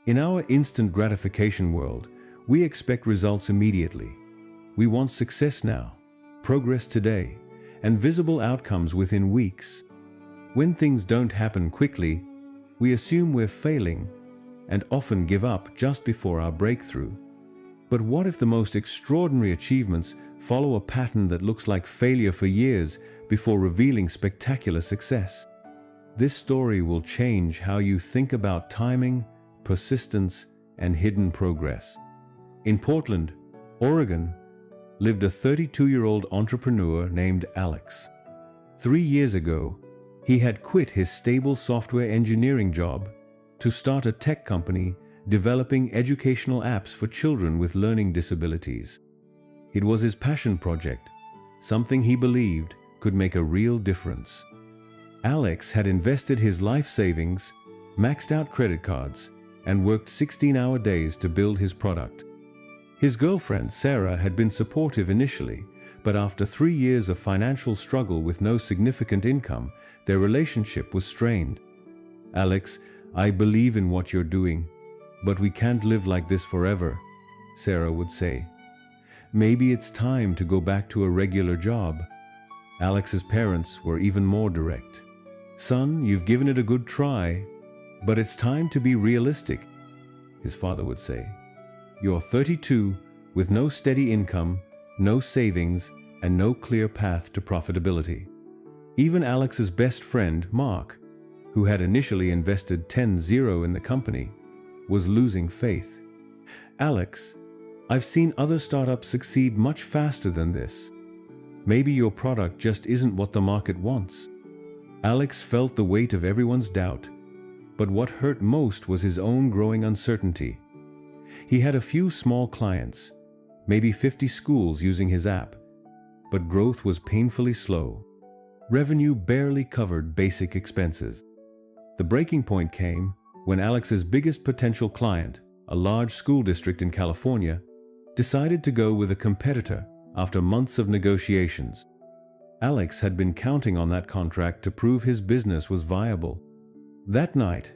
In our instant gratification world, we expect results immediately. We want success now, progress today, and visible outcomes within weeks. When things don't happen quickly, we assume we're failing and often give up just before our breakthrough. But what if the most extraordinary achievements follow a pattern that looks like failure for years before revealing spectacular success? This story will change how you think about timing, persistence, and hidden progress. In Portland, Oregon, lived a 32-year-old entrepreneur named Alex. 3 years ago, he had quit his stable software engineering job to start a tech company developing educational apps for children with learning disabilities. It was his passion project, something he believed could make a real difference. Alex had invested his life savings, maxed out credit cards, and worked 16-hour days to build his product. His girlfriend, Sarah, had been supportive initially, but after 3 years of financial struggle with no significant income, their relationship was strained. "Alex, I believe in what you're doing, but we can't live like this forever," Sarah would say. "Maybe it's time to go back to a regular job." Alex's parents were even more direct. "Son, you've given it a good try, but it's time to be realistic," his father would say. "You're 32 with no steady income, no savings, and no clear path to profitability." Even Alex's best friend, Mark, who had initially invested 10-0 in the company, was losing faith. "Alex, I've seen other startups succeed much faster than this. Maybe your product just isn't what the market wants." Alex felt the weight of everyone's doubt, but what hurt most was his own growing uncertainty. He had a few small clients, maybe 50 schools using his app, but growth was painfully slow. Revenue barely covered basic expenses. The breaking point came when Alex's biggest potential client, a large school district in California, decided to go with a competitor after months of negotiations. Alex had been counting on that contract to prove his business was viable. That night,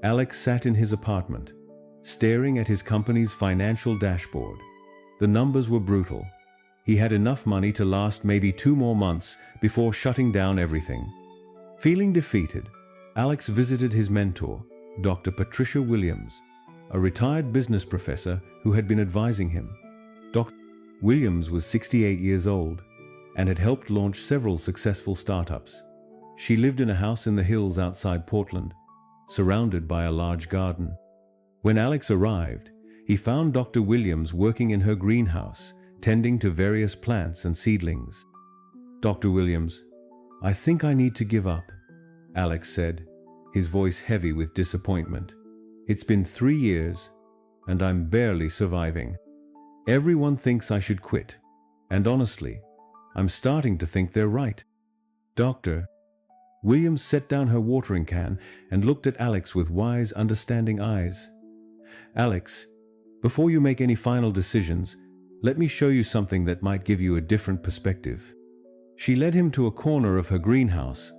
Alex sat in his apartment, staring at his company's financial dashboard. The numbers were brutal. He had enough money to last maybe 2 more months before shutting down everything. Feeling defeated, Alex visited his mentor, Dr. Patricia Williams, a retired business professor who had been advising him. Dr. Williams was 68 years old and had helped launch several successful startups. She lived in a house in the hills outside Portland, surrounded by a large garden. When Alex arrived, he found Dr. Williams working in her greenhouse, tending to various plants and seedlings. "Dr. Williams, I think I need to give up," Alex said, his voice heavy with disappointment. "It's been 3 years, and I'm barely surviving. Everyone thinks I should quit, and honestly, I'm starting to think they're right." "Doctor," Williams set down her watering can and looked at Alex with wise, understanding eyes. "Alex, before you make any final decisions, let me show you something that might give you a different perspective." She led him to a corner of her greenhouse,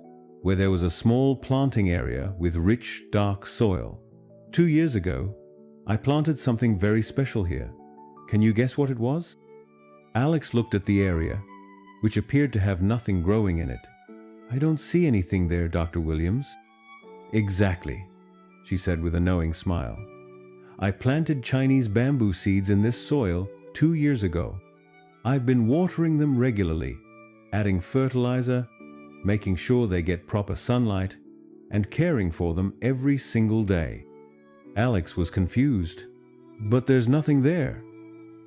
where there was a small planting area with rich, dark soil. "2 years ago, I planted something very special here. Can you guess what it was?" Alex looked at the area, which appeared to have nothing growing in it. "I don't see anything there, Dr. Williams." "Exactly," she said with a knowing smile. "I planted Chinese bamboo seeds in this soil 2 years ago. I've been watering them regularly, adding fertilizer, making sure they get proper sunlight, and caring for them every single day." Alex was confused. "But there's nothing there.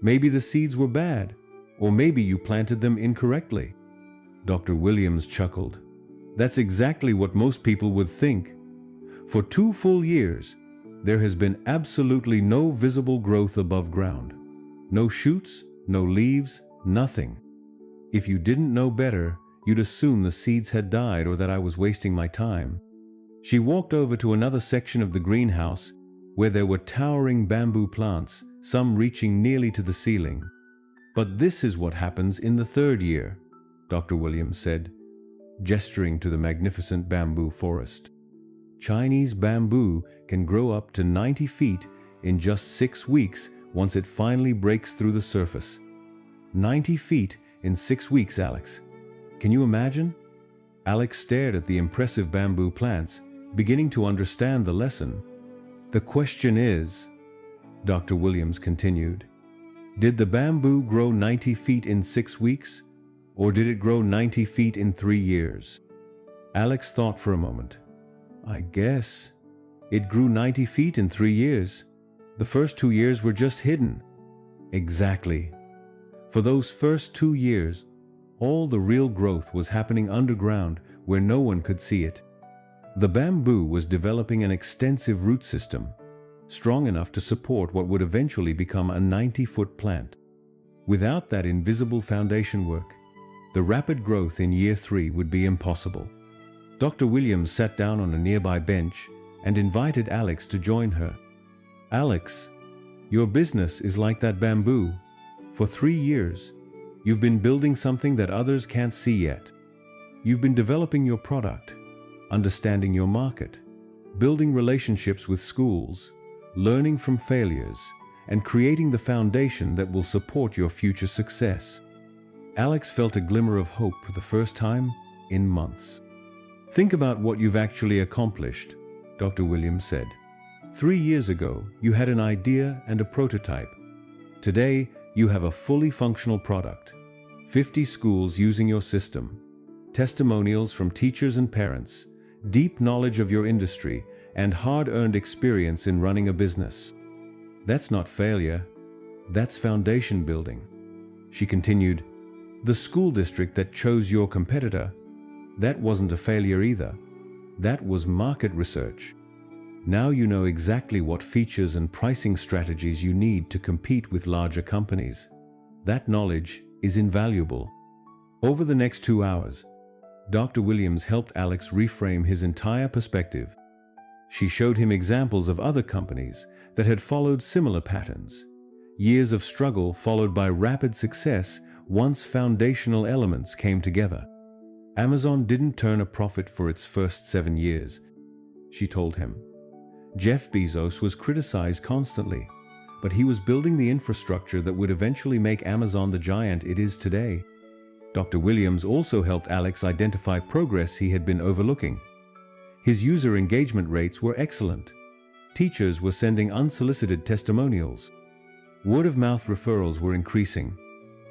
Maybe the seeds were bad, or maybe you planted them incorrectly." Dr. Williams chuckled. "That's exactly what most people would think. For 2 full years, there has been absolutely no visible growth above ground. No shoots, no leaves, nothing. If you didn't know better, you'd assume the seeds had died or that I was wasting my time." She walked over to another section of the greenhouse where there were towering bamboo plants, some reaching nearly to the ceiling. "But this is what happens in the 3rd year," Dr. Williams said, gesturing to the magnificent bamboo forest. "Chinese bamboo can grow up to 90 feet in just 6 weeks once it finally breaks through the surface. 90 feet in 6 weeks, Alex. Can you imagine? Alex stared at the impressive bamboo plants, beginning to understand the lesson. The question is, Dr. Williams continued, did the bamboo grow 90 feet in 6 weeks, or did it grow 90 feet in 3 years? Alex thought for a moment. I guess it grew 90 feet in 3 years. The first 2 years were just hidden. Exactly. For those first 2 years, all the real growth was happening underground where no one could see it. The bamboo was developing an extensive root system, strong enough to support what would eventually become a 90-foot plant. Without that invisible foundation work, the rapid growth in year 3 would be impossible. Dr. Williams sat down on a nearby bench and invited Alex to join her. Alex, your business is like that bamboo. For 3 years, you've been building something that others can't see yet. You've been developing your product, understanding your market, building relationships with schools, learning from failures, and creating the foundation that will support your future success. Alex felt a glimmer of hope for the first time in months. Think about what you've actually accomplished, Dr. Williams said. 3 years ago, you had an idea and a prototype. Today, you have a fully functional product. 50 schools using your system, testimonials from teachers and parents, deep knowledge of your industry, and hard-earned experience in running a business. That's not failure, that's foundation building. She continued, the school district that chose your competitor, that wasn't a failure either. That was market research. Now you know exactly what features and pricing strategies you need to compete with larger companies. That knowledge is invaluable. Over the next 2 hours, Dr. Williams helped Alex reframe his entire perspective. She showed him examples of other companies that had followed similar patterns. Years of struggle followed by rapid success once foundational elements came together. Amazon didn't turn a profit for its first 7 years, she told him. Jeff Bezos was criticized constantly, but he was building the infrastructure that would eventually make Amazon the giant it is today. Dr. Williams also helped Alex identify progress he had been overlooking. His user engagement rates were excellent. Teachers were sending unsolicited testimonials. Word-of-mouth referrals were increasing,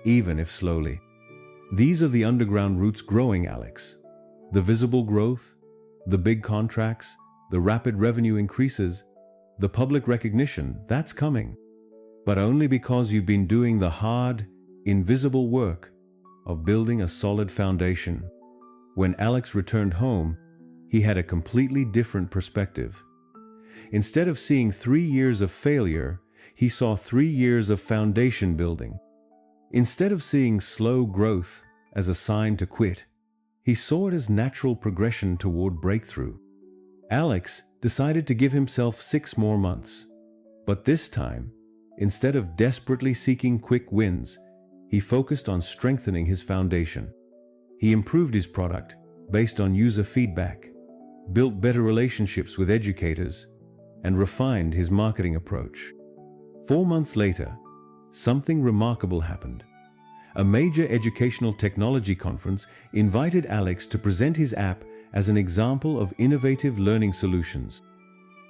even if slowly. These are the underground roots growing, Alex. The visible growth, the big contracts, the rapid revenue increases, the public recognition, that's coming. But only because you've been doing the hard, invisible work of building a solid foundation. When Alex returned home, he had a completely different perspective. Instead of seeing 3 years of failure, he saw 3 years of foundation building. Instead of seeing slow growth as a sign to quit, he saw it as natural progression toward breakthrough. Alex decided to give himself 6 more months. But this time, instead of desperately seeking quick wins, he focused on strengthening his foundation. He improved his product based on user feedback, built better relationships with educators, and refined his marketing approach. 4 months later, something remarkable happened. A major educational technology conference invited Alex to present his app as an example of innovative learning solutions.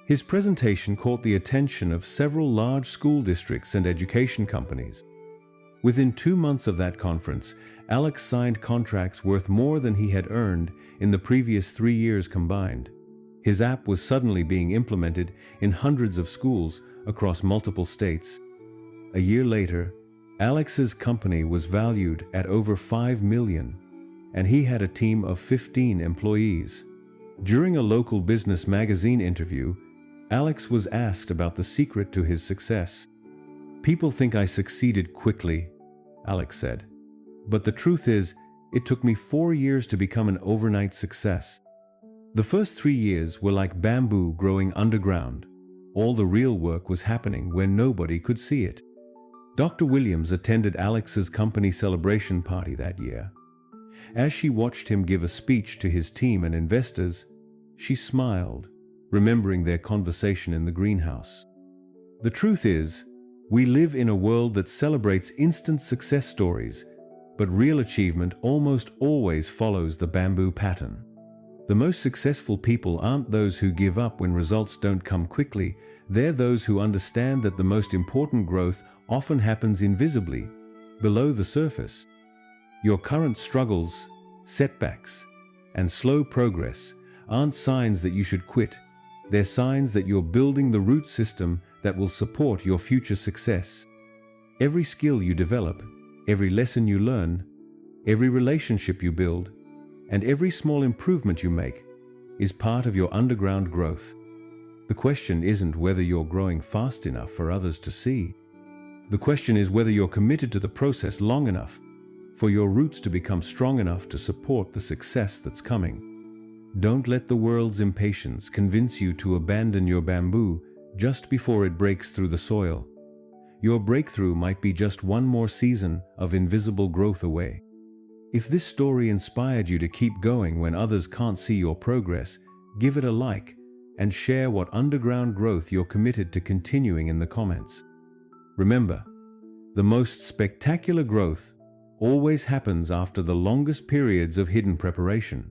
His presentation caught the attention of several large school districts and education companies. Within 2 months of that conference, Alex signed contracts worth more than he had earned in the previous 3 years combined. His app was suddenly being implemented in hundreds of schools across multiple states. A year later, Alex's company was valued at over $5 million, and he had a team of 15 employees. During a local business magazine interview, Alex was asked about the secret to his success. "People think I succeeded quickly," Alex said. "But the truth is, it took me 4 years to become an overnight success. The first 3 years were like bamboo growing underground. All the real work was happening where nobody could see it." Dr. Williams attended Alex's company celebration party that year. As she watched him give a speech to his team and investors, she smiled, remembering their conversation in the greenhouse. The truth is, we live in a world that celebrates instant success stories, but real achievement almost always follows the bamboo pattern. The most successful people aren't those who give up when results don't come quickly, they're those who understand that the most important growth often happens invisibly, below the surface. Your current struggles, setbacks, and slow progress aren't signs that you should quit. They're signs that you're building the root system that will support your future success. Every skill you develop, every lesson you learn, every relationship you build, and every small improvement you make is part of your underground growth. The question isn't whether you're growing fast enough for others to see. The question is whether you're committed to the process long enough for your roots to become strong enough to support the success that's coming. Don't let the world's impatience convince you to abandon your bamboo just before it breaks through the soil. Your breakthrough might be just one more season of invisible growth away. If this story inspired you to keep going when others can't see your progress, give it a like and share what underground growth you're committed to continuing in the comments. Remember, the most spectacular growth always happens after the longest periods of hidden preparation.